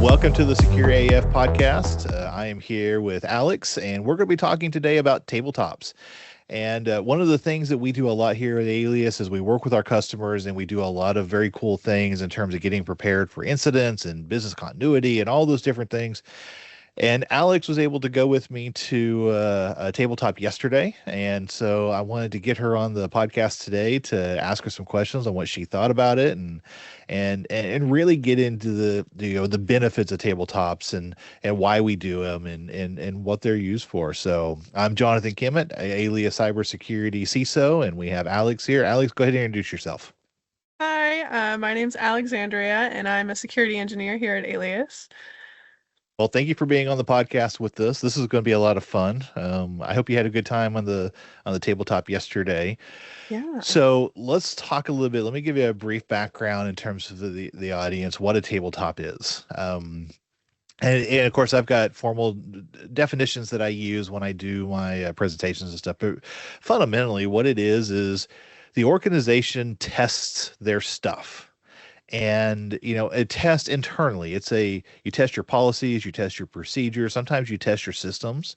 Welcome to the Secure AF podcast. I am here with Alex, and we're going to be talking today about tabletops. And one of the things that we do a lot here at Alias is we work with our customers and we do a lot of very cool things in terms of getting prepared for incidents and business continuity and all those different things. And Alex was able to go with me to a tabletop yesterday. And so I wanted to get her on the podcast today to ask her some questions on what she thought about it and really get into the benefits of tabletops and why we do them and what they're used for. So I'm Jonathan Kimmitt, alias Cybersecurity CISO, and we have Alex here. Alex, go ahead and introduce yourself. Hi, my name's Alexandria, and I'm a security engineer here at Alias. Well, thank you for being on the podcast with us. This is going to be a lot of fun. I hope you had a good time on the tabletop yesterday. Yeah. So let's talk a little bit. Let me give you a brief background in terms of the audience, what a tabletop is. And of course, I've got formal definitions that I use when I do my presentations and stuff. But fundamentally, what it is the organization tests their stuff. And a test internally, you test your policies, you test your procedures, sometimes you test your systems,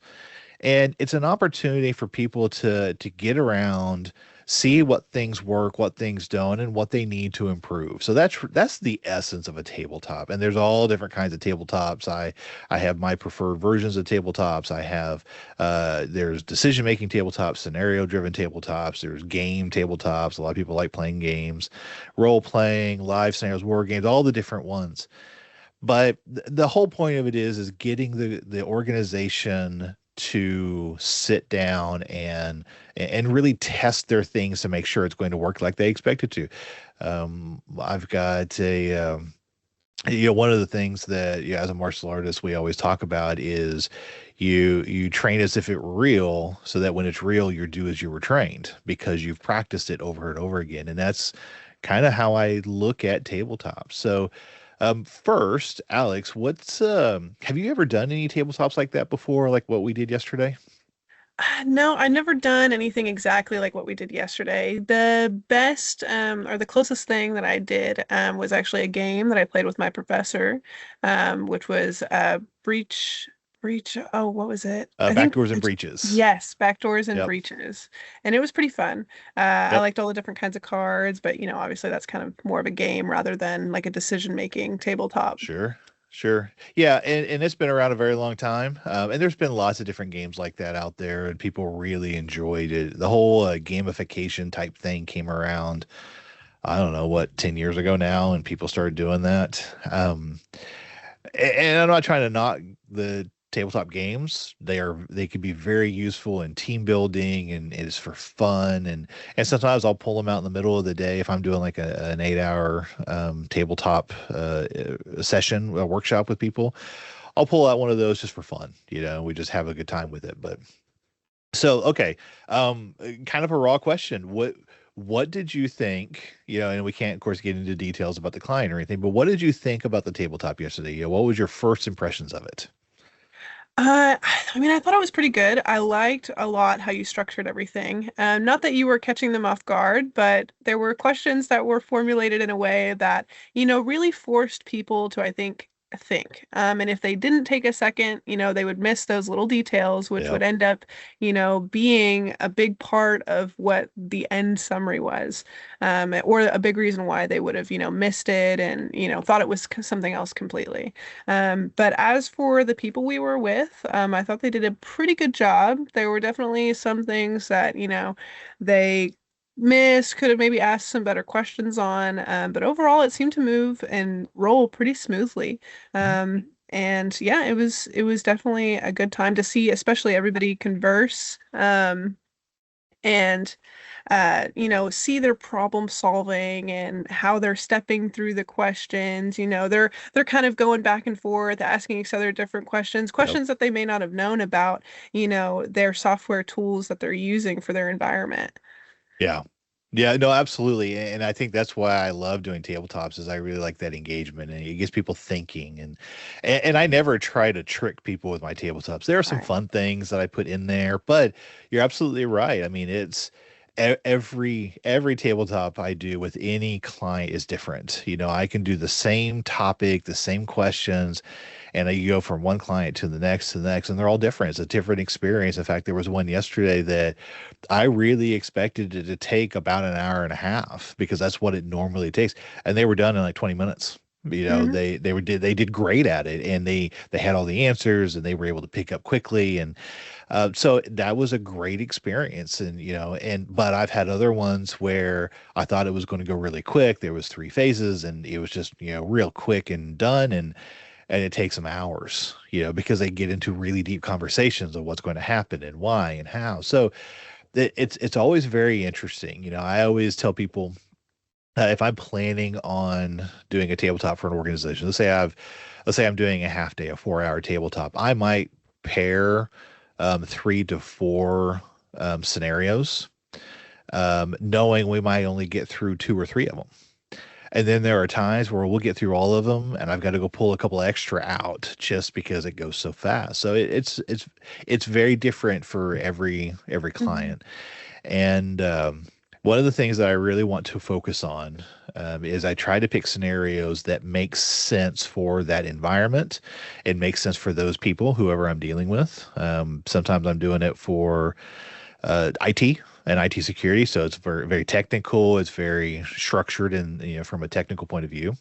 and it's an opportunity for people to get around, see what things work, what things don't, and what they need to improve. So that's the essence of a tabletop. And there's all different kinds of tabletops. I have my preferred versions of tabletops. I have there's decision making tabletops, scenario driven tabletops. There's game tabletops. A lot of people like playing games, role playing, live scenarios, war games, all the different ones. But the whole point of it is getting the organization to sit down and really test their things to make sure it's going to work like they expect it to. I've got one of the things that as a martial artist we always talk about is you train as if it were real, so that when it's real you do as you were trained because you've practiced it over and over again. And that's kind of how I look at tabletops. So first, Alex, have you ever done any tabletops like that before, like what we did yesterday? No, I've never done anything exactly like what we did yesterday. The best, or the closest thing that I did, was actually a game that I played with my professor, which was Breach. Oh, what was it? I think Backdoors and breaches. yes, backdoors and Yep. breaches, and it was pretty fun. I Yep. liked all the different kinds of cards, but obviously that's kind of more of a game rather than like a decision-making tabletop. Sure. Sure. Yeah. And it's been around a very long time. And there's been lots of different games like that out there, and people really enjoyed it. The whole gamification type thing came around, I don't know, 10 years ago now, and people started doing that. And I'm not trying to knock the tabletop games. They can be very useful in team building, and it is for fun. And sometimes I'll pull them out in the middle of the day if I'm doing like an 8 hour tabletop session, a workshop with people. I'll pull out one of those just for fun. We just have a good time with it. But so okay, kind of a raw question. What did you think, and we can't, of course, get into details about the client or anything, but what did you think about the tabletop yesterday? What was your first impressions of it? I thought it was pretty good. I liked a lot how you structured everything. Not that you were catching them off guard, but there were questions that were formulated in a way that, really forced people to, I think. And if they didn't take a second, they would miss those little details, which Yep. would end up, being a big part of what the end summary was, or a big reason why they would have, missed it and, thought it was something else completely. But as for the people we were with, I thought they did a pretty good job. There were definitely some things that, they could have maybe asked some better questions on, but overall it seemed to move and roll pretty smoothly. And yeah, it was definitely a good time to see, especially everybody converse, and see their problem solving and how they're stepping through the questions. They're kind of going back and forth, asking each other different questions, Yep. questions that they may not have known about, their software tools that they're using for their environment. Yeah. Yeah, no, absolutely. And I think that's why I love doing tabletops is I really like that engagement, and it gets people thinking, and I never try to trick people with my tabletops. There are some Right. fun things that I put in there, but you're absolutely right. I mean, every tabletop I do with any client is different. I can do the same topic, the same questions, and you go from one client to the next to the next, and they're all different. It's a different experience. In fact, there was one yesterday that I really expected it to take about an hour and a half because that's what it normally takes, and they were done in like 20 minutes. Hmm. They did great at it, and they had all the answers, and they were able to pick up quickly, and so that was a great experience. And but I've had other ones where I thought it was going to go really quick. There was three phases, and it was just real quick and done, and it takes them hours, because they get into really deep conversations of what's going to happen and why and how. So it's always very interesting. I always tell people, if I'm planning on doing a tabletop for an organization, let's say I'm doing a half day, a 4-hour tabletop, I might pair 3 to 4 scenarios, knowing we might only get through 2 or 3 of them. And then there are times where we'll get through all of them, and I've got to go pull a couple extra out just because it goes so fast. So it's very different for every Hmm. client. And one of the things that I really want to focus on is I try to pick scenarios that make sense for that environment and make sense for those people, whoever I'm dealing with. Sometimes I'm doing it for IT and IT security, so it's very very technical. It's very structured, and from a technical point of view.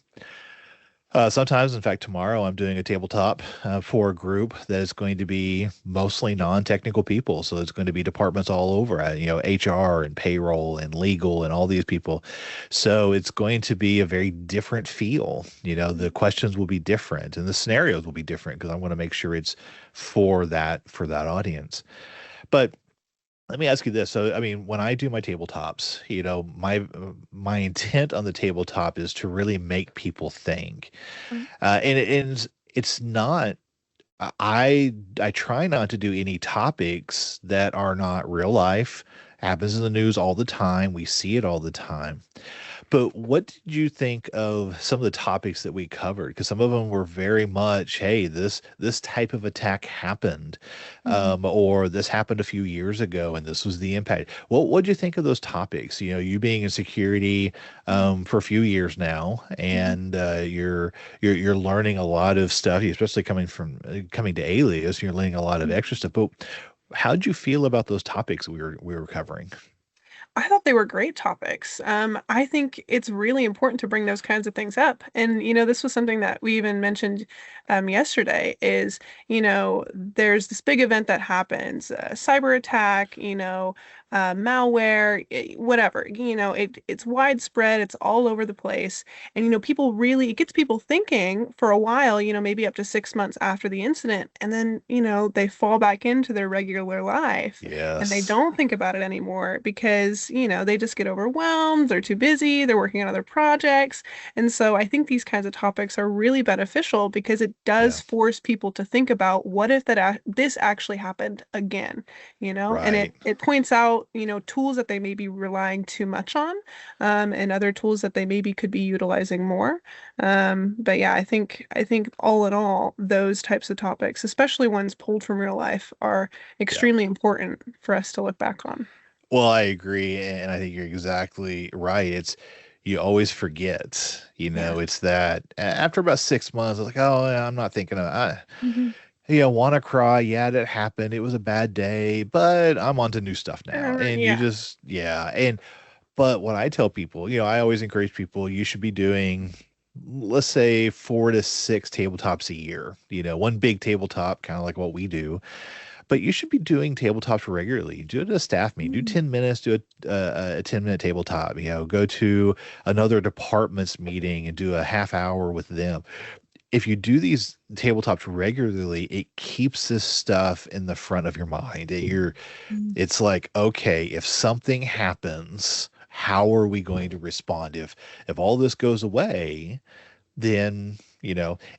Sometimes, in fact, tomorrow I'm doing a tabletop for a group that is going to be mostly non-technical people. So it's going to be departments all over, HR and payroll and legal and all these people. So it's going to be a very different feel. The questions will be different and the scenarios will be different because I want to make sure it's for that audience. But let me ask you this. So, I mean, when I do my tabletops, my intent on the tabletop is to really make people think. And it's not. I try not to do any topics that are not real life. Happens in the news all the time. We see it all the time. But what did you think of some of the topics that we covered? Because some of them were very much, hey, this type of attack happened, Hmm. or this happened a few years ago, and this was the impact. What did you think of those topics? You being in security for a few years now, Hmm. and you're learning a lot of stuff, especially coming to Alias. You're learning a lot of extra stuff. But how did you feel about those topics we were covering? I thought they were great topics. I think it's really important to bring those kinds of things up. And, this was something that we even mentioned yesterday is, there's this big event that happens, cyber attack, malware, whatever, it's widespread, it's all over the place. And, people really, it gets people thinking for a while, maybe up to 6 months after the incident. And then, they fall back into their regular life and they Yes. don't think about it anymore because, they just get overwhelmed, they're too busy, they're working on other projects. And so I think these kinds of topics are really beneficial because it Yeah. does force people to think about what if this actually happened again, and it Right. it points out, tools that they may be relying too much on, and other tools that they maybe could be utilizing more. But yeah, I think all in all, those types of topics, especially ones pulled from real life, are Yeah. extremely important for us to look back on. Well, I agree, and I think you're exactly right. You always forget, Yeah. it's that after about 6 months, I was like, oh, yeah, I'm not thinking of, Hmm. want to cry. Yeah, that happened. It was a bad day, but I'm on to new stuff now. And you Yeah. just, yeah. But what I tell people, I always encourage people, you should be doing, let's say, 4 to 6 tabletops a year, one big tabletop, kind of like what we do, but you should be doing tabletops regularly. Do it at a staff meeting. Do Mhm. 10 minutes, do a 10-minute tabletop. Go to another department's meeting and do a half hour with them. If you do these tabletops regularly, it keeps this stuff in the front of your mind. It's like, okay, if something happens, how are we going to respond? If all this goes away, then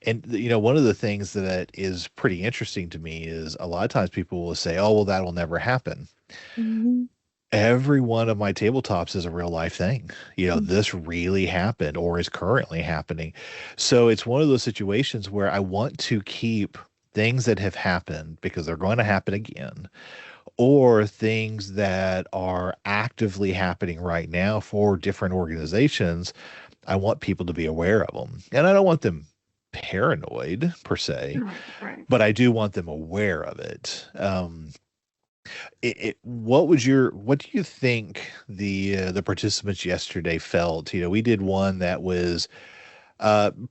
and one of the things that is pretty interesting to me is a lot of times people will say, oh, well, that'll never happen. Mhm. Every one of my tabletops is a real life thing. Mhm. This really happened or is currently happening. So it's one of those situations where I want to keep things that have happened because they're going to happen again, or things that are actively happening right now for different organizations. I want people to be aware of them. And I don't want them paranoid per se, Right, right. but I do want them aware of it. What do you think the participants yesterday felt? We did one that was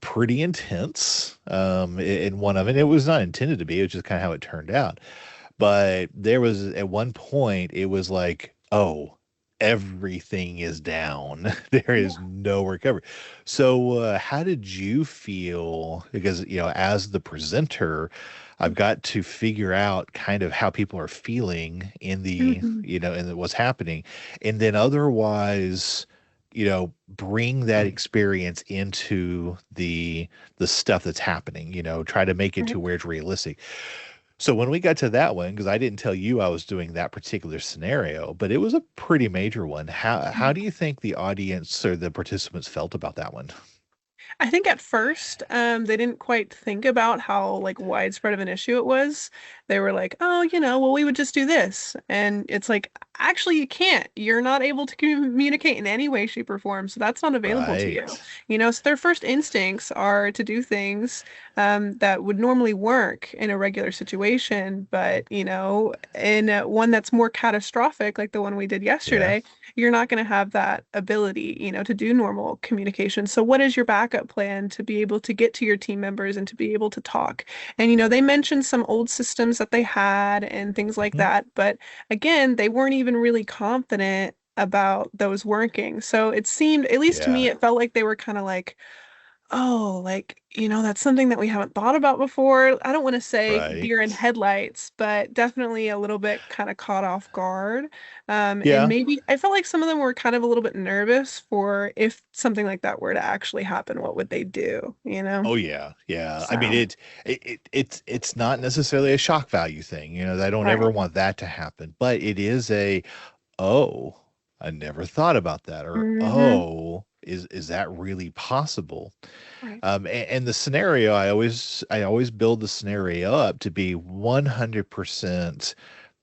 pretty intense. In one of it, it was not intended to be. It was just kind of how it turned out. But there was at one point, it was like, oh, everything is down. There is Yeah. no recovery. So, how did you feel? Because, as the presenter, I've got to figure out kind of how people are feeling in Mhm. what's happening. And then otherwise, bring that experience into the stuff that's happening, try to make it to Right. where it's realistic. So when we got to that one, because I didn't tell you I was doing that particular scenario, but it was a pretty major one. How do you think the audience or the participants felt about that one? I think at first, they didn't quite think about how like widespread of an issue it was. They were like, "Oh, well, we would just do this," and it's like, actually, you can't. You're not able to communicate in any way, shape, or form, so that's not available to you. Right. So their first instincts are to do things that would normally work in a regular situation, but in one that's more catastrophic, like the one we did Yeah. yesterday, you're not going to have that ability, to do normal communication. So what is your backup plan to be able to get to your team members and to be able to talk? And they mentioned some old systems that they had and things like Mhm. that, but again, they weren't even really confident about those working. So it seemed, at least to me, Yeah. it felt like they were kind of like, oh, like, that's something that we haven't thought about before. I don't want to say Right. deer in headlights, but definitely a little bit kind of caught off guard. And Yeah. maybe I felt like some of them were kind of a little bit nervous for if something like that were to actually happen, what would they do? Oh yeah. Yeah. I mean So, it's not necessarily a shock value thing. I don't ever right. want that to happen, but it is a, oh, I never thought about that, or Mm-hmm. oh, is that really possible? Right. And the scenario, I always build the scenario up to be 100%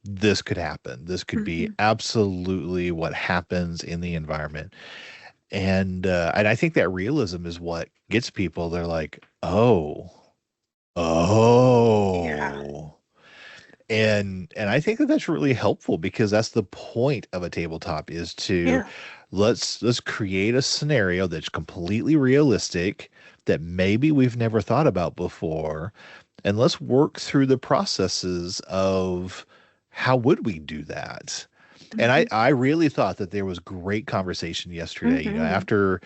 this could happen. This could be Mm-hmm. absolutely what happens in the environment. And I think that realism is what gets people. They're like, oh, Yeah. oh. And I think that that's really helpful because that's the point of a tabletop, is to Yeah. let's create a scenario that's completely realistic, that maybe we've never thought about before, and let's work through the processes of how would we do that. And I Mm-hmm. I really thought that there was great conversation yesterday. Mm-hmm. After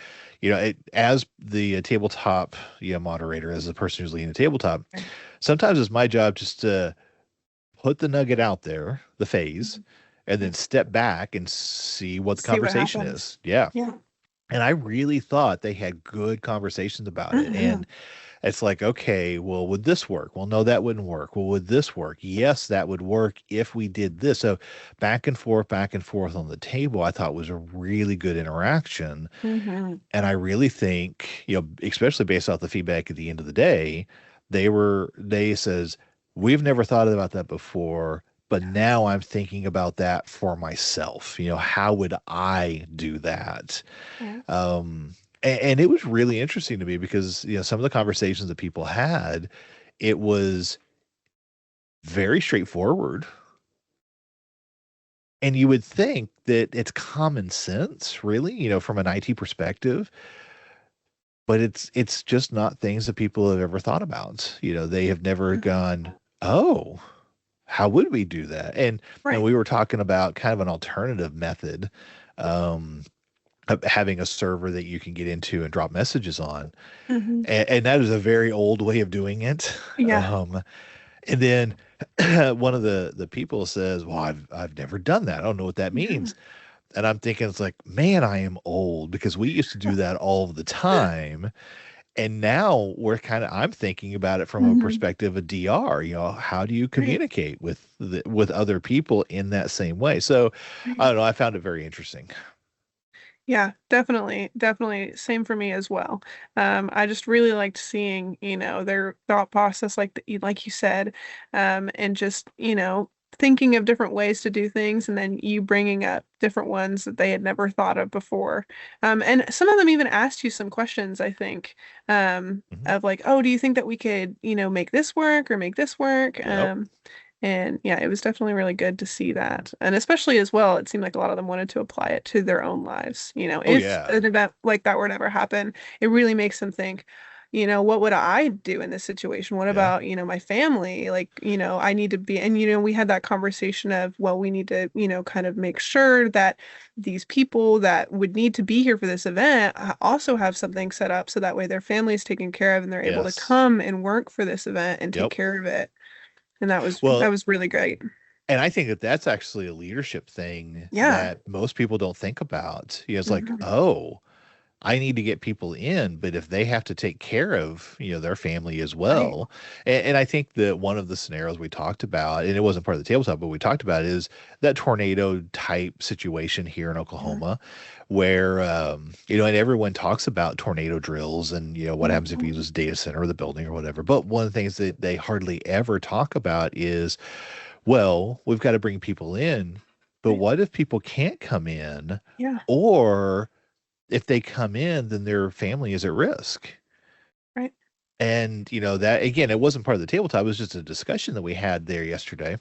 as the tabletop moderator, as the person who's leading the tabletop, Right. sometimes it's my job just to put the nugget out there, the phase, Mhm. and then Right. step back and see what the See what conversation happens. is. Yeah. Yeah. And I really thought they had good conversations about it. Mm-hmm. And it's like, okay, well, would this work? Well, no, that wouldn't work. Well, would this work? Yes, that would work if we did this. So back and forth on the table, I thought was a really good interaction. Mm-hmm. And I really think, especially based off the feedback at the end of the day, they says, we've never thought about that before, but now I'm thinking about that for myself. How would I do that? Yeah. And it was really interesting to me because, some of the conversations that people had, it was very straightforward. And you would think that it's common sense, really, from an IT perspective, but it's just not things that people have ever thought about. They have never Mhm. gone, oh, how would we do that? And Right. we were talking about kind of an alternative method, um, of having a server that you can get into and drop messages on, Hmm. and that is a very old way of doing it. Yeah. Um, and then one of the people says, "Well, I've never done that. I don't know what that Mhm. means." And I'm thinking, it's like, man, I am old because we used to do that all the time. And now I'm thinking about it from a Hmm. perspective of DR. How do you Right. communicate with other people in that same way? So I Right. don't know. I found it very interesting. Yeah, definitely. Definitely. Same for me as well. I just really liked seeing, their thought process, like you said, and just, thinking of different ways to do things, and then you bringing up different ones that they had never thought of before. And some of them even asked you some questions, I think, Mhm. of like, oh, do you think that we could, make this work or make this work? Yep. And yeah, it was definitely really good to see that. And especially as well, it seemed like a lot of them wanted to apply it to their own lives. Oh If yeah. an event like that were to ever happen, it really makes them think, what would I do in this situation? What Yeah. about, my family? Like, I need to be, and, we had that conversation of, well, we need to, kind of make sure that these people that would need to be here for this event also have something set up so that way their family is taken care of and they're able to Yes. come and work for this event and take Yep. care of it. And that was that Well, was really great. and I think that that's actually a leadership thing Yeah. that most people don't think about. It's like, Mhm. oh, I need to get people in, but if they have to take care of, their family as Right. well. And I think that one of the scenarios we talked about, and it wasn't part of the tabletop, but we talked about is that tornado type situation here in Yeah. Oklahoma where, and everyone talks about tornado drills and, what happens if you Mhm. use a data center or the building or whatever. But one of the things that they hardly ever talk about is, well, we've got to bring people in, but Right. what if people can't come in? Yeah. Or if they come in, then their family is at risk. Right. And, that again, it wasn't part of the tabletop. It was just a discussion that we had there yesterday.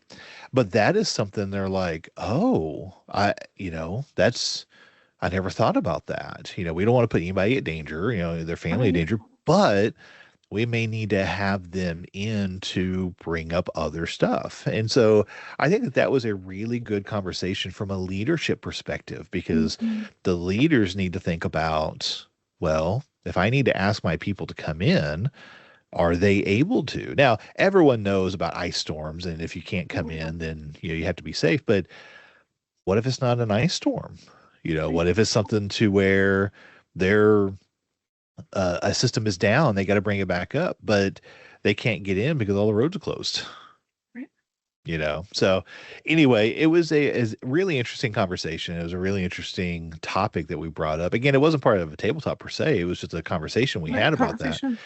But that is something they're like, oh, I never thought about that. We don't want to put anybody at danger, their family at Right. danger, but we may need to have them in to bring up other stuff. And so I think that that was a really good conversation from a leadership perspective because Mhm. the leaders need to think about, well, if I need to ask my people to come in, are they able to? Now, everyone knows about ice storms, and if you can't come Yeah. in, then you have to be safe. But what if it's not an ice storm? Right. What if it's something to where their a system is down, they got to bring it back up, but they can't get in because all the roads are closed. Right. So anyway, it was a really interesting conversation. It was a really interesting topic that we brought up. Again, it wasn't part of a tabletop per se. It was just a conversation we Right. had about that. Conversation.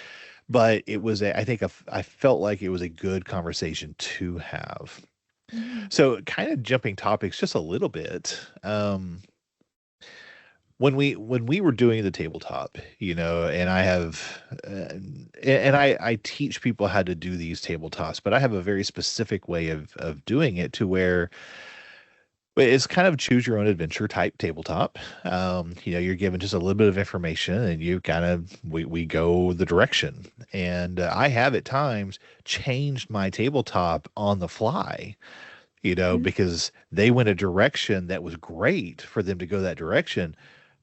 But it was I think I felt like it was a good conversation to have. Mhm. So kind of jumping topics just a little bit. When we were doing the tabletop, and I have, and I teach people how to do these tabletops, but I have a very specific way of doing it to where it's kind of choose your own adventure type tabletop. You're given just a little bit of information, and you kind of we go the direction. And I have at times changed my tabletop on the fly, Mhm. because they went a direction that was great for them to go that direction,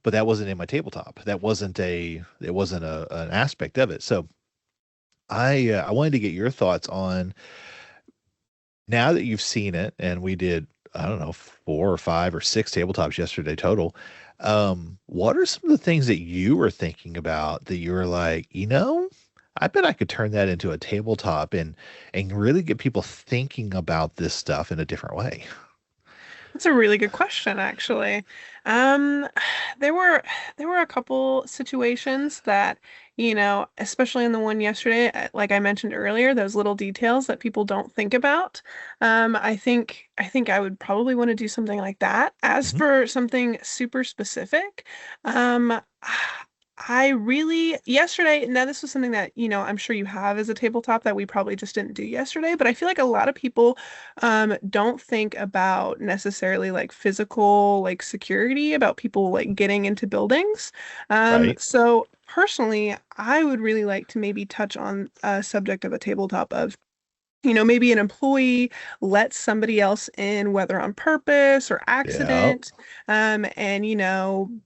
but that wasn't in my tabletop. It wasn't an aspect of it. So I wanted to get your thoughts on now that you've seen it, and we did, I don't know, 4 or 5 or 6 tabletops yesterday total. What are some of the things that you were thinking about that you were like, I bet I could turn that into a tabletop and really get people thinking about this stuff in a different way? That's a really good question, actually. Um, there were there were a couple situations that, especially in the one yesterday, like I mentioned earlier, those little details that people don't think about. I think I would probably want to do something like that. As Hmm. for something super specific, um, I really yesterday, now this was something that, I'm sure you have as a tabletop that we probably just didn't do yesterday, but I feel like a lot of people don't think about necessarily like physical like security about people like getting into buildings. Right. So personally, I would really like to maybe touch on a subject of a tabletop of maybe an employee lets somebody else in, whether on purpose or Yeah. accident. And,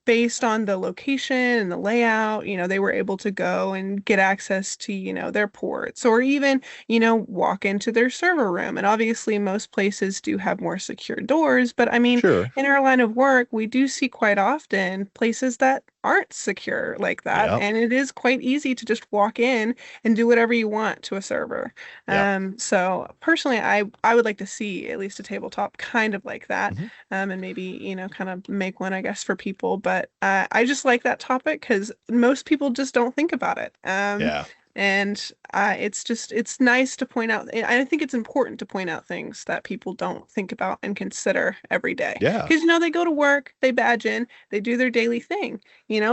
based on the location and the layout, they were able to go and get access to, their ports or even, walk into their server room. And obviously, most places do have more secure doors. But I mean, Sure. in our line of work, we do see quite often places that aren't secure like that. Yeah. And it is quite easy to just walk in and do whatever you want to a server. Yeah. So personally, I would like to see at least a tabletop kind of like that, Hmm. and maybe kind of make one, I guess, for people. But I just like that topic because most people just don't think about it. Yeah. And it's nice to point out. And I think it's important to point out things that people don't think about and consider every day. Yeah. Because they go to work, they badge in, they do their daily thing, but Yeah.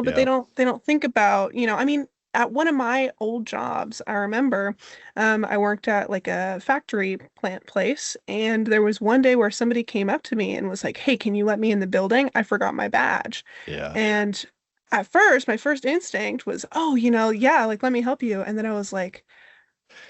they don't think about, I mean, at one of my old jobs, I remember I worked at like a factory plant place, and there was one day where somebody came up to me and was like, "Hey, can you let me in the building? I forgot my badge." Yeah. And at first, my first instinct was, "Oh, yeah, like let me help you." And then I was like,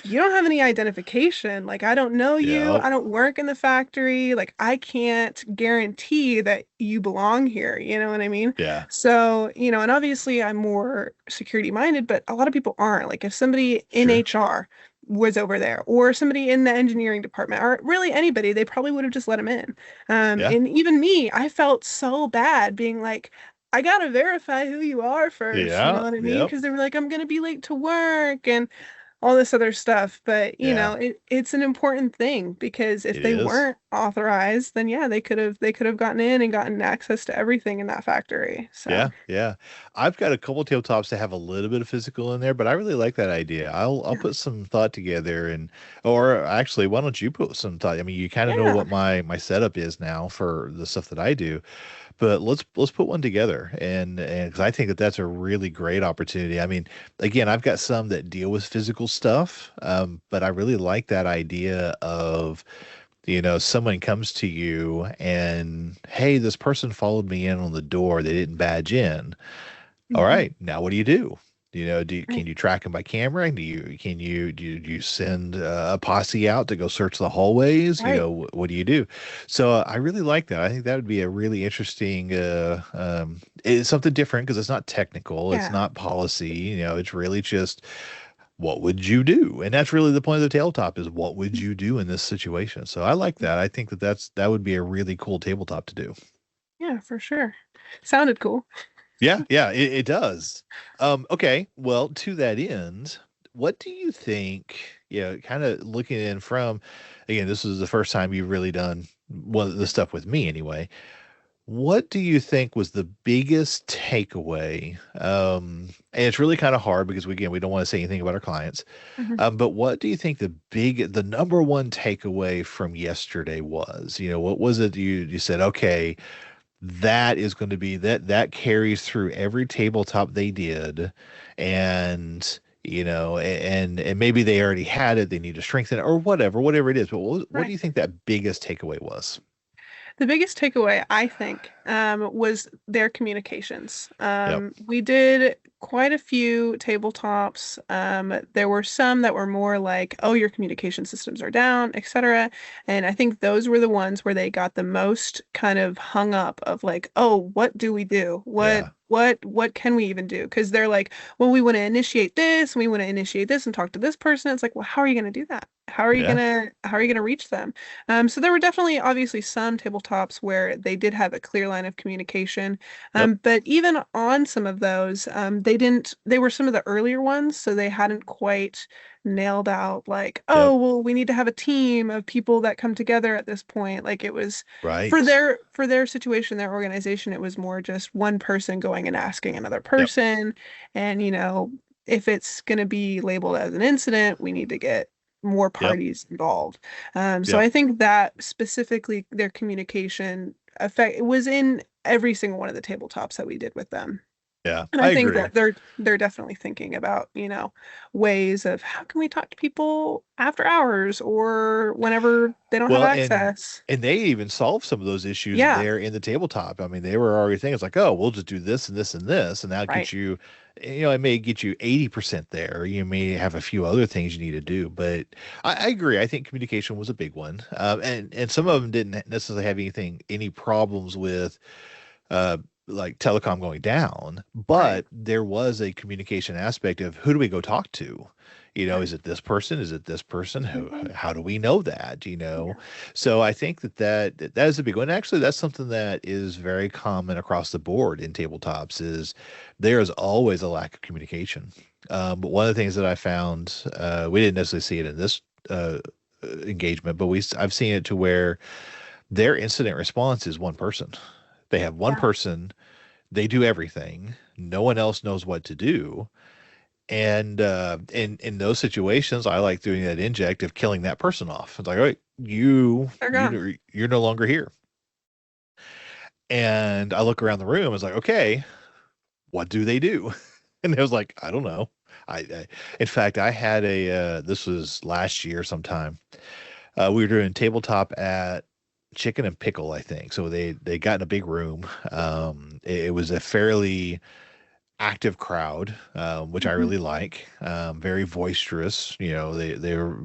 you don't have any identification. Like, I don't know you. Yeah. I don't work in the factory. Like, I can't guarantee that you belong here. You know what I mean? Yeah. So, and obviously I'm more security minded, but a lot of people aren't. Like, if somebody in Sure. HR was over there or somebody in the engineering department or really anybody, they probably would have just let him in. Yeah. And even me, I felt so bad being like, I gotta verify who you are first, you know Yeah. what I mean? Yep. Because they were like, I'm gonna be late to work and all this other stuff. But, Yeah. it's an important thing because if It they is. weren't authorized, then yeah, they could have gotten in and gotten access to everything in that factory. So, Yeah, yeah. I've got a couple tabletops that have a little bit of physical in there, but I really like that idea. I'll yeah. put some thought together or actually, why don't you put some thought? I mean, you kind of know Yeah. what my setup is now for the stuff that I do, but let's put one together and because I think that that's a really great opportunity. I mean, again, I've got some that deal with physical stuff, but I really like that idea of someone comes to you and, hey, this person followed me in on the door. They didn't badge in. All Mhm. right, now what do you do? Can Right. you track them by camera? Do you send a posse out to go search the hallways? Right. What do you do? So I really like that. I think that would be a really interesting. It's something different because it's not technical. It's Yeah. not policy. It's really just what would you do? And that's really the point of the tabletop is what would you do in this situation? So I like that. I think that would be a really cool tabletop to do. Yeah, for sure. Sounded cool. Yeah, yeah, it does. Okay, well, to that end, what do you think, kind of looking in from, again, this is the first time you've really done one of the stuff with me anyway. What do you think was the biggest takeaway? And it's really kind of hard because we don't want to say anything about our clients. Mhm. But what do you think the number one takeaway from yesterday was? What was it you said, okay, that is going to be that carries through every tabletop they did, and and maybe they already had it, they need to strengthen it or whatever it is. But what do Right. you think that biggest takeaway was? The biggest takeaway, I think, was their communications. Yep. We did quite a few tabletops. There were some that were more like, oh, your communication systems are down, etc. And I think those were the ones where they got the most kind of hung up of like, oh, what do we do? What Yeah. what can we even do? Because they're like, well, we want to initiate this and talk to this person. It's like, well, how are you going to do that? Yeah. How are you gonna reach them? So there were definitely obviously some tabletops where they did have a clear line of communication. Yep. But even on some of those, they were some of the earlier ones, so they hadn't quite nailed out like, Yep. oh, well, we need to have a team of people that come together at this point. Like it was Right. for their situation, their organization, it was more just one person going and asking another Yep. person. And if it's gonna be labeled as an incident, we need to get more Yep. parties involved. So Yep. I think that specifically their communication effect it was in every single one of the tabletops that we did with them. Yeah, And I I think agree. that they're definitely thinking about, ways of how can we talk to people after hours or whenever they don't have Well, and access. and they even solved some of those issues Yeah, there in the tabletop. I mean, they were already thinking it's like, oh, we'll just do this and this and this, and that'll right. get you, it may get you 80% there. You may have a few other things you need to do, but I agree. I think communication was a big one, and some of them didn't necessarily have any problems with uh, like telecom going down, Right. but there was a communication aspect of who do we go talk to? Right. Is it this person? Is it this person? Mhm. How do we know that? Yeah. So I think that is a big one. Actually, that's something that is very common across the board in tabletops is there is always a lack of communication. But one of the things that I found, we didn't necessarily see it in this engagement, but I've seen it to where their incident response is one person. They have one Yeah. person, they do everything. No one else knows what to do. And in those situations, I like doing that inject of killing that person off. It's like, all right, They're gone. you're no longer here. And I look around the room. It's like, okay, what do they do? And it was like, I don't know. In fact, I had this was last year sometime. We were doing tabletop at Chicken and Pickle, I think. So they got in a big room. It was a fairly active crowd, which I Mhm. really like. Very boisterous. They were,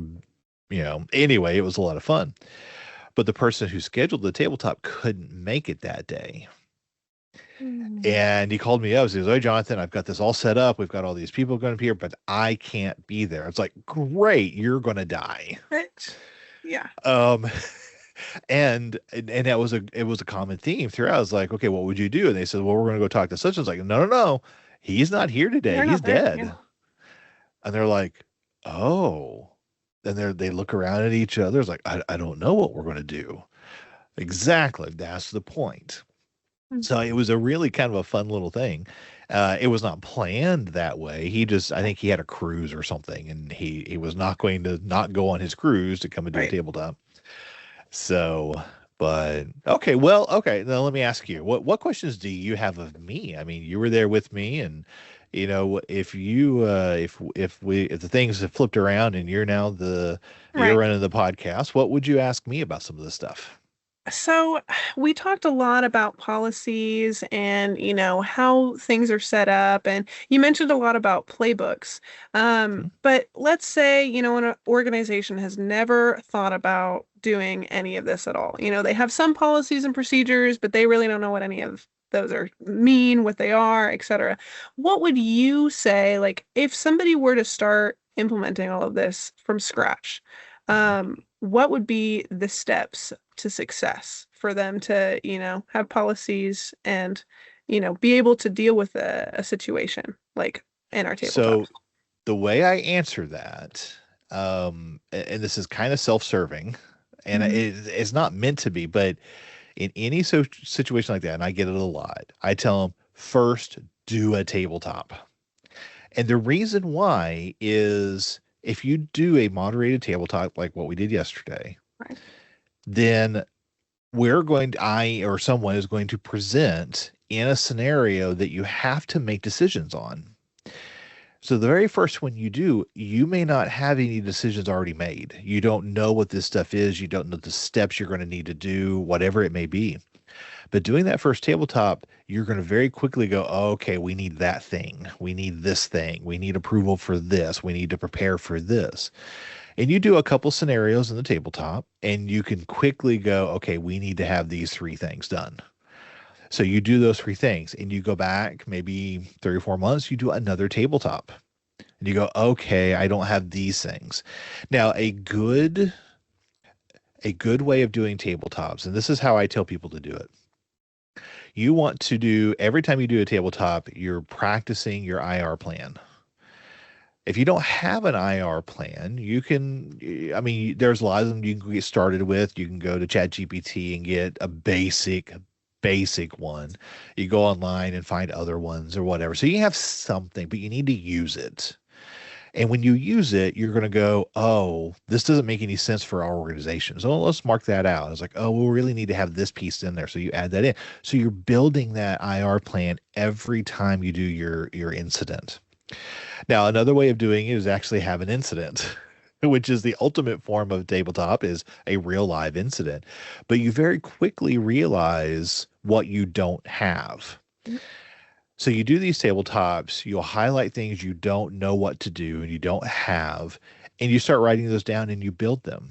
anyway, it was a lot of fun. But the person who scheduled the tabletop couldn't make it that day. Mm. And he called me up. He goes, "Oh, Jonathan, I've got this all set up. We've got all these people going to be here, but I can't be there." It's like, great, you're going to die. Right. Yeah. Um, and that was it was a common theme throughout. I was like, okay, what would you do? And they said, well, we're going to go talk to such and such. Like, no, no, no, he's not here today. They're He's not there. Yeah. dead. And they're like, oh. And they look around at each other. It's like, I don't know what we're going to do. Exactly. That's the point. Mm. So it was a really kind of a fun little thing. It was not planned that way. I think he had a cruise or something, and he was not going to not go on his cruise to come and do a Right. tabletop. So, but okay, well, okay. Now let me ask you, what questions do you have of me? I mean, you were there with me, and if the things have flipped around and you're Right. running the podcast, what would you ask me about some of this stuff? So we talked a lot about policies and, how things are set up. And you mentioned a lot about playbooks. Hmm? But let's say, an organization has never thought about doing any of this at all. They have some policies and procedures, but they really don't know what any of those are mean, what they are, etc. What would you say, like, if somebody were to start implementing all of this from scratch? What would be the steps to success for them to, have policies and, be able to deal with a situation like in our So tabletops? the way I answer that, and this is kind of self-serving, and Mhm. it's not meant to be, but in any situation like that, and I get it a lot, I tell them first do a tabletop. And the reason why is if you do a moderated tabletop like what we did yesterday, Right. then I or someone is going to present in a scenario that you have to make decisions on. So the very first one you do, you may not have any decisions already made. You don't know what this stuff is. You don't know the steps you're going to need to do, whatever it may be. But doing that first tabletop, you're going to very quickly go, oh, okay, we need that thing. We need this thing. We need approval for this. We need to prepare for this. And you do a couple scenarios in the tabletop, and you can quickly go, okay, we need to have these three things done. So you do those three things, and you go back maybe 3 or 4 months, you do another tabletop. And you go, okay, I don't have these things. Now, a good way of doing tabletops, and this is how I tell people to do it. You want to do every time you do a tabletop, you're practicing your IR plan. If you don't have an IR plan, I mean, there's a lot of them you can get started with. You can go to ChatGPT and get a basic one. You go online and find other ones or whatever. So you have something, but you need to use it. And when you use it, you're going to go, oh, this doesn't make any sense for our organization. So let's mark that out. It's like, oh, we'll really need to have this piece in there. So you add that in. So you're building that IR plan every time you do your incident. Now, another way of doing it is actually have an incident, which is the ultimate form of tabletop is a real live incident. But you very quickly realize what you don't have. So you do these tabletops, you'll highlight things you don't know what to do and you don't have, and you start writing those down and you build them.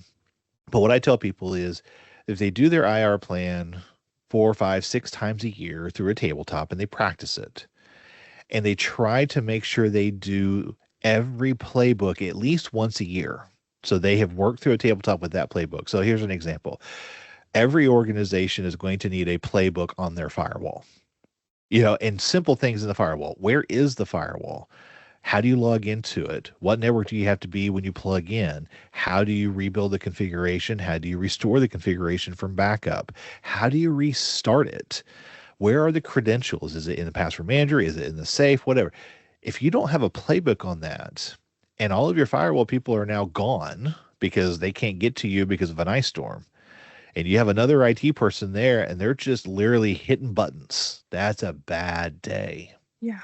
But what I tell people is if they do their IR plan 4, 5, 6 times a year through a tabletop and they practice it, and they try to make sure they do every playbook at least once a year. So they have worked through a tabletop with that playbook. So here's an example. Every organization is going to need a playbook on their firewall. And simple things in the firewall. Where is the firewall? How do you log into it? What network do you have to be when you plug in? How do you rebuild the configuration? How do you restore the configuration from backup? How do you restart it? Where are the credentials? Is it in the password manager? Is it in the safe? Whatever. If you don't have a playbook on that, and all of your firewall people are now gone because they can't get to you because of an ice storm, and you have another IT person there and they're just literally hitting buttons, that's a bad day. Yeah.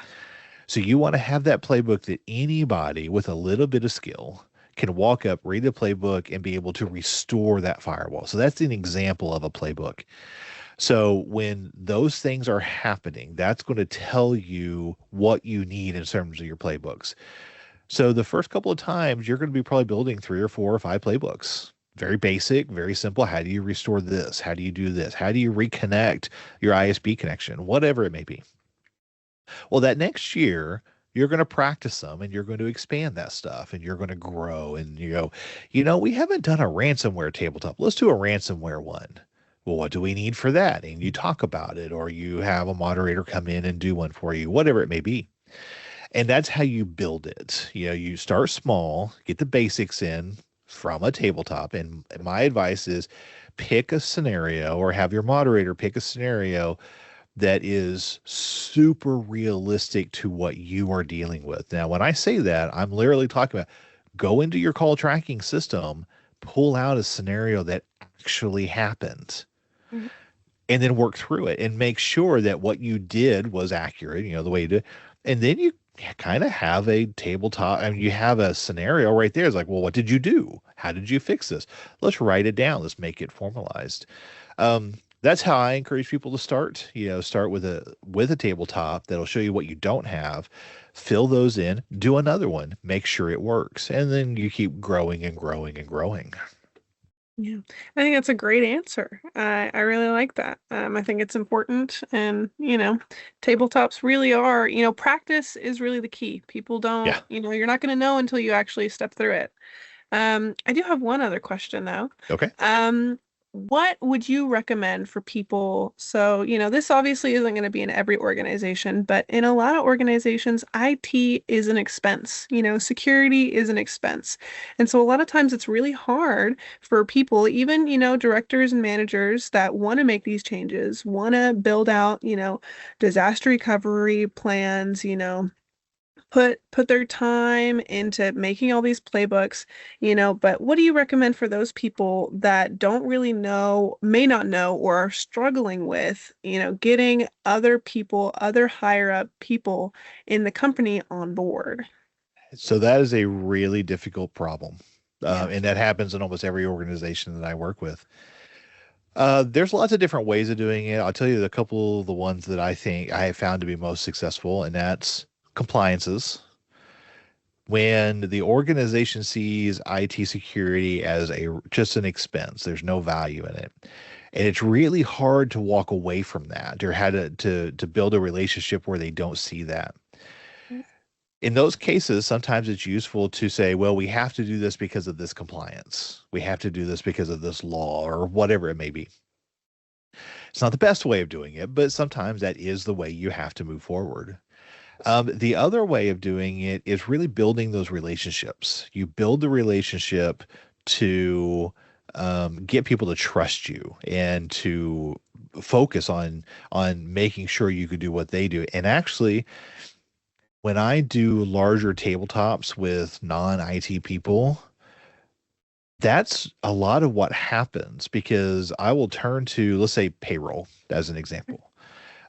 So you want to have that playbook that anybody with a little bit of skill can walk up, read the playbook, and be able to restore that firewall. So that's an example of a playbook. So when those things are happening, that's going to tell you what you need in terms of your playbooks. So the first couple of times, you're going to be probably building 3 or 4 or 5 playbooks. Very basic, very simple. How do you restore this? How do you do this? How do you reconnect your ISP connection? Whatever it may be. Well, that next year, you're going to practice them and you're going to expand that stuff and you're going to grow. And you go, we haven't done a ransomware tabletop. Let's do a ransomware one. Well, what do we need for that? And you talk about it, or you have a moderator come in and do one for you, whatever it may be. And that's how you build it. You start small, get the basics in from a tabletop. And my advice is pick a scenario, or have your moderator pick a scenario that is super realistic to what you are dealing with. Now, when I say that, I'm literally talking about go into your call tracking system, pull out a scenario that actually happened, Mhm. and then work through it and make sure that what you did was accurate, the way you did. And then you kind of have a tabletop. I mean, you have a scenario right there. It's like, well, what did you do? How did you fix this? Let's write it down. Let's make it formalized. That's how I encourage people to start. Start with a tabletop that'll show you what you don't have, fill those in, do another one, make sure it works, and then you keep growing and growing and growing. Yeah, I think that's a great answer. I really like that. I think it's important, and tabletops really are. Practice is really the key. People don't. Yeah. You're not going to know until you actually step through it. I do have one other question though. Okay. What would you recommend for people? So, this obviously isn't going to be in every organization, but in a lot of organizations, IT is an expense. Security is an expense. And so a lot of times it's really hard for people, even, directors and managers that want to make these changes, want to build out, disaster recovery plans, put their time into making all these playbooks, but what do you recommend for those people that don't really know, may not know, or are struggling with, getting other people, other higher up people in the company on board? So that is a really difficult problem. Yeah. And that happens in almost every organization that I work with. There's lots of different ways of doing it. I'll tell you a couple of the ones that I think I have found to be most successful, and that's compliances. When the organization sees IT security as just an expense, there's no value in it. And it's really hard to walk away from that or how to build a relationship where they don't see that. In those cases, sometimes it's useful to say, well, we have to do this because of this compliance. We have to do this because of this law or whatever it may be. It's not the best way of doing it, but sometimes that is the way you have to move forward. The other way of doing it is really building those relationships. You build the relationship to get people to trust you and to focus on making sure you could do what they do. And actually, when I do larger tabletops with non-IT people, that's a lot of what happens because I will turn to, let's say, payroll as an example.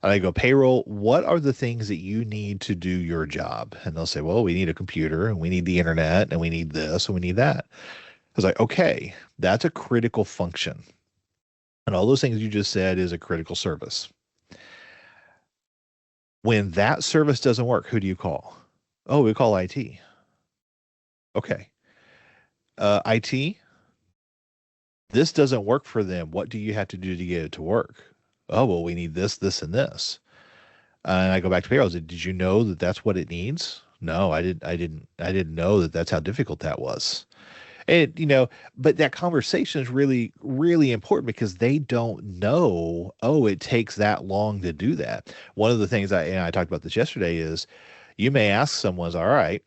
And I go, payroll, what are the things that you need to do your job? And they'll say, well, we need a computer and we need the internet and we need this and we need that. I was like, okay, that's a critical function. And all those things you just said is a critical service. When that service doesn't work, who do you call? Oh, we call IT. Okay. IT, this doesn't work for them. What do you have to do to get it to work? Oh, well, we need this, this, and this. And I go back to payroll. I said, did you know that that's what it needs? No, I didn't know that that's how difficult that was. And, but that conversation is really, really important because they don't know, oh, it takes that long to do that. One of the things I talked about this yesterday is you may ask someone, all right,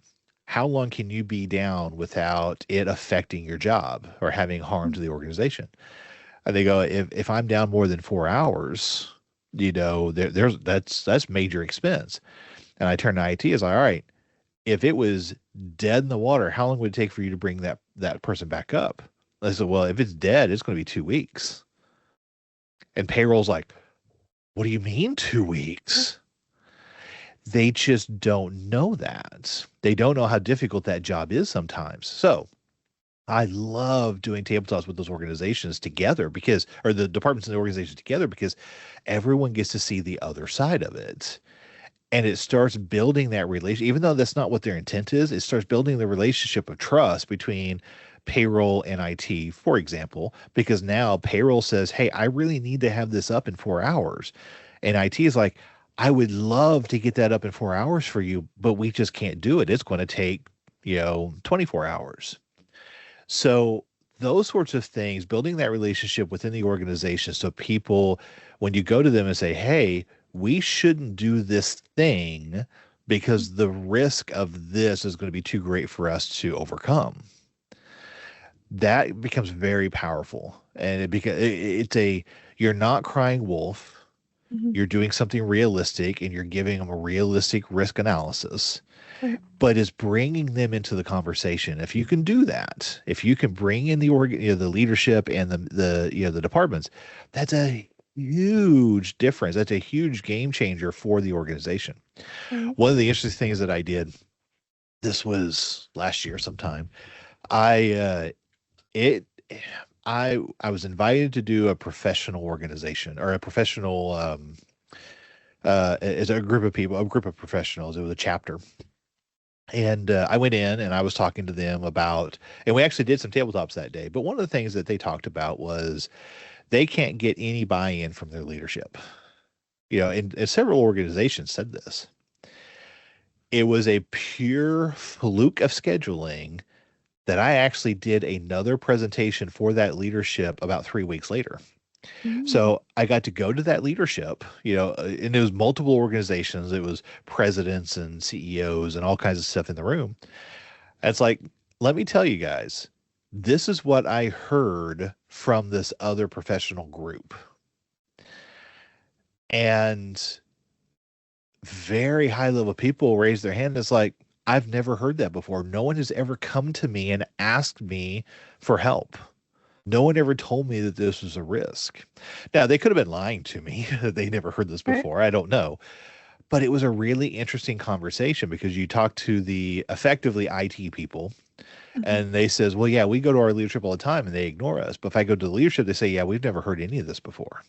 how long can you be down without it affecting your job or having harm to the organization? And they go, if I'm down more than 4 hours, there's that's major expense. And I turn to IT, is like, all right, If it was dead in the water, how long would it take for you to bring that person back up? I said, well, if it's dead, it's going to be 2 weeks. And payroll's like, what do you mean 2 weeks? They just don't know that. They don't know how difficult that job is sometimes. So I love doing tabletops with those organizations together because, or the departments and the organizations together, because everyone gets to see the other side of it. And it starts building that relation, even though that's not what their intent is, it starts building the relationship of trust between payroll and IT, for example, because now payroll says, hey, I really need to have this up in 4 hours. And IT is like, I would love to get that up in 4 hours for you, but we just can't do it. It's going to take, 24 hours. So those sorts of things, building that relationship within the organization so people, when you go to them and say, hey, we shouldn't do this thing because the risk of this is going to be too great for us to overcome. That becomes very powerful. And you're not crying wolf. Mhm. You're doing something realistic and you're giving them a realistic risk analysis, Right. but it's bringing them into the conversation. If you can do that, if you can bring in the leadership and the departments, that's a huge difference. That's a huge game changer for the organization. Right. One of the interesting things that I did, this was last year sometime, I it I was invited to do a professional organization or a professional it's a group of people, a group of professionals. It was a chapter. And I went in and I was talking to them about, and we actually did some tabletops that day. But one of the things that they talked about was they can't get any buy-in from their leadership. And several organizations said this. It was a pure fluke of scheduling that I actually did another presentation for that leadership about 3 weeks later. Mm. So I got to go to that leadership, and it was multiple organizations. It was presidents and CEOs and all kinds of stuff in the room. And it's like, let me tell you guys, this is what I heard from this other professional group. And very high level people raise their hand. It's like, I've never heard that before. No one has ever come to me and asked me for help. No one ever told me that this was a risk. Now, they could have been lying to me. They never heard this Right. before. I don't know. But it was a really interesting conversation because you talk to the effectively IT people Mhm. and they says, well, yeah, we go to our leadership all the time and they ignore us. But if I go to the leadership, they say, yeah, we've never heard any of this before.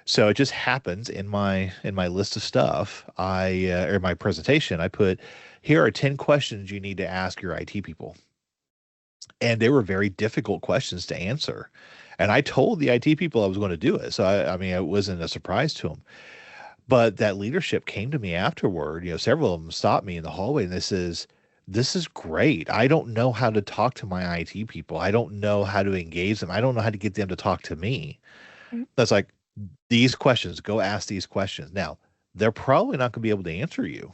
So it just happens in my list of stuff, or my presentation, I put, here are 10 questions you need to ask your IT people. And they were very difficult questions to answer. And I told the IT people I was going to do it. So I mean, it wasn't a surprise to them. But that leadership came to me afterward. Several of them stopped me in the hallway and this is great. I don't know how to talk to my IT people. I don't know how to engage them. I don't know how to get them to talk to me. Right. That's like, these questions, go ask these questions. Now, they're probably not going to be able to answer you,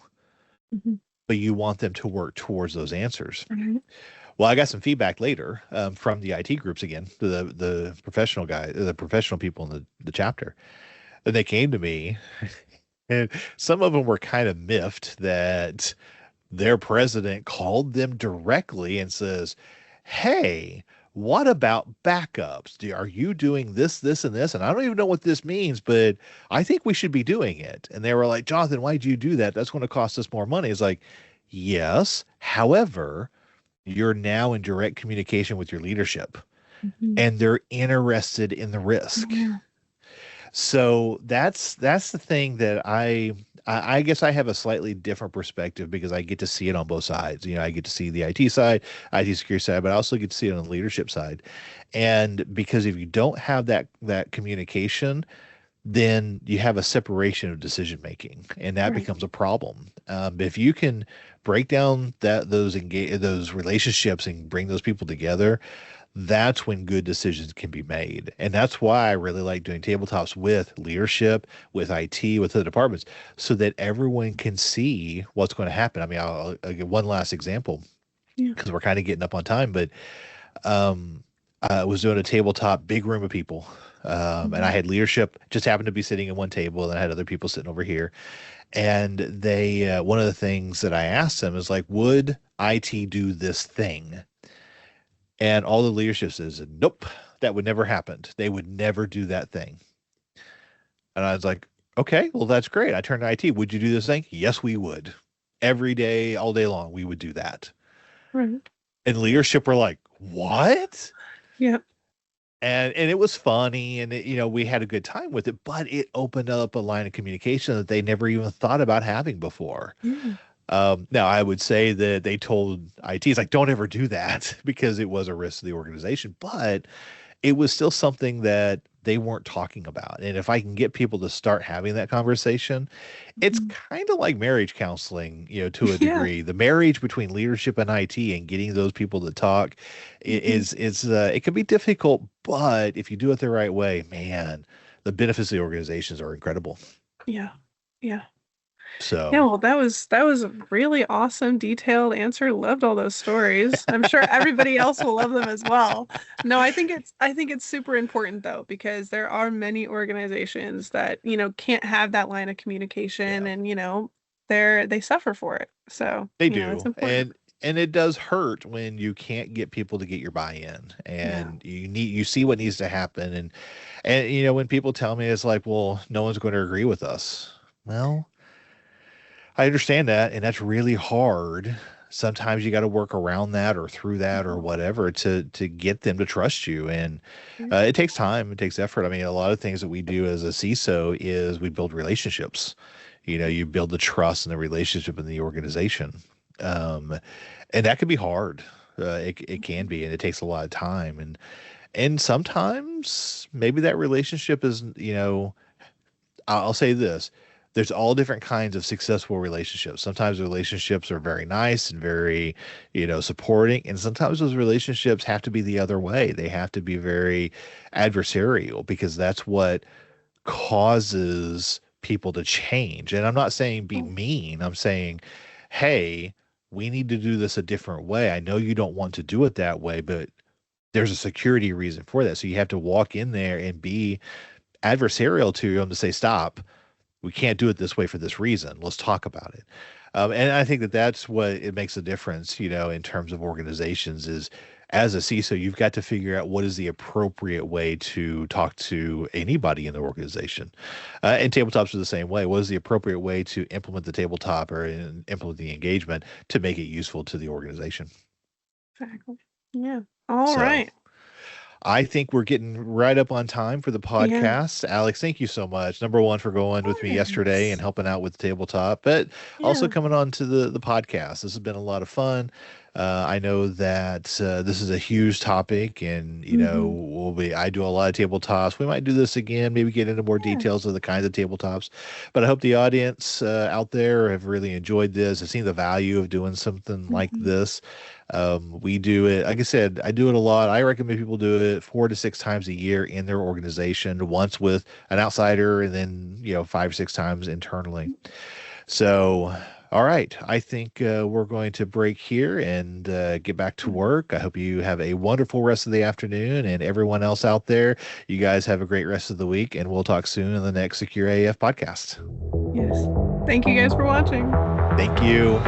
Mhm. but you want them to work towards those answers. Right. Well, I got some feedback later from the IT groups again, the professional the professional people in the chapter. And they came to me, and some of them were kind of miffed that their president called them directly and says, hey, what about backups? Are you doing this, this, and this? And I don't even know what this means, but I think we should be doing it. And they were like, Jonathan, why'd you do that? That's going to cost us more money. It's like, yes. However, you're now in direct communication with your leadership Mhm. and they're interested in the risk. Yeah. So that's the thing that I guess I have a slightly different perspective because I get to see it on both sides. I get to see the IT side, IT security side, but I also get to see it on the leadership side. And because if you don't have that communication, then you have a separation of decision making, and that Right. becomes a problem. If you can break down those relationships and bring those people together, that's when good decisions can be made. And that's why I really like doing tabletops with leadership, with IT, with the departments, so that everyone can see what's going to happen. I mean, I'll give one last example Yeah. because we're kind of getting up on time, but um, Was doing a tabletop, big room of people. And I Mhm. had leadership just happened to be sitting in one table, and I had other people sitting over here. And they, one of the things that I asked them is like, would IT do this thing? And all the leadership says, nope, that would never happen. They would never do that thing. And I was like, okay, well, that's great. I turned to IT. Would you do this thing? Yes, we would. Every day, all day long, we would do that. Right. And leadership were like, what? Yeah. And it was funny, and we had a good time with it, but it opened up a line of communication that they never even thought about having before. Yeah. Now I would say that they told ITs like, don't ever do that because it was a risk to the organization, but it was still something that they weren't talking about. And if I can get people to start having that conversation, it's Mhm. kind of like marriage counseling, to a Yeah. degree. The marriage between leadership and IT and getting those people to talk Mhm. is it can be difficult, but if you do it the right way, man, the benefits of the organizations are incredible. Yeah. Yeah. So Yeah, well, that was a really awesome, detailed answer. Loved all those stories. I'm sure everybody else will love them as well. No, I think it's super important though, because there are many organizations that, can't have that line of communication yeah. and, they suffer for it. So, They it's do. important. And it does hurt when you can't get people to get your buy-in, Yeah. and you see what needs to happen. And when people tell me it's like, well, no one's going to agree with us. Well, I understand that, and that's really hard. Sometimes you got to work around that or through that or Mhm. whatever to get them to trust you. And Yeah. it takes time, it takes effort. I mean, a lot of things that we do as a CISO is we build relationships. You build the trust and the relationship in the organization. Um, and that can be hard. It can Mhm. be, and it takes a lot of time. And sometimes maybe that relationship is, I'll say this. There's all different kinds of successful relationships. Sometimes relationships are very nice and very, supporting. And sometimes those relationships have to be the other way. They have to be very adversarial because that's what causes people to change. And I'm not saying be Oh, mean. I'm saying, hey, we need to do this a different way. I know you don't want to do it that way, but there's a security reason for that. So you have to walk in there and be adversarial to them to say, stop, we can't do it this way for this reason. Let's talk about it. And I think that that's what it makes a difference, in terms of organizations is as a CISO, you've got to figure out what is the appropriate way to talk to anybody in the organization. And tabletops are the same way. What is the appropriate way to implement the tabletop or implement the engagement to make it useful to the organization? exactly. Yeah. All So right. I think we're getting right up on time for the Yeah. Of podcast. Alex, thank you so much. Number one for going with me yesterday and course. helping out with the tabletop, but also Yeah. coming on to the podcast. This has been a lot of fun. I know that this is a huge topic, and Hmm. I do a lot of tabletops. We might do this again, maybe get into more Yeah. details of the kinds of tabletops. But I hope the audience out there have really enjoyed this. Have seen the value of doing something like Hmm. this. We do it, like I said, I do it a lot. I recommend people do it 4 to 6 times a year in their organization, once with an outsider, and then, 5 or 6 times internally. So, all right, I think we're going to break here and get back to work. I hope you have a wonderful rest of the afternoon, and everyone else out there, you guys have a great rest of the week, and we'll talk soon in the next Secure AF podcast. Yes. Thank you guys for watching. Thank you.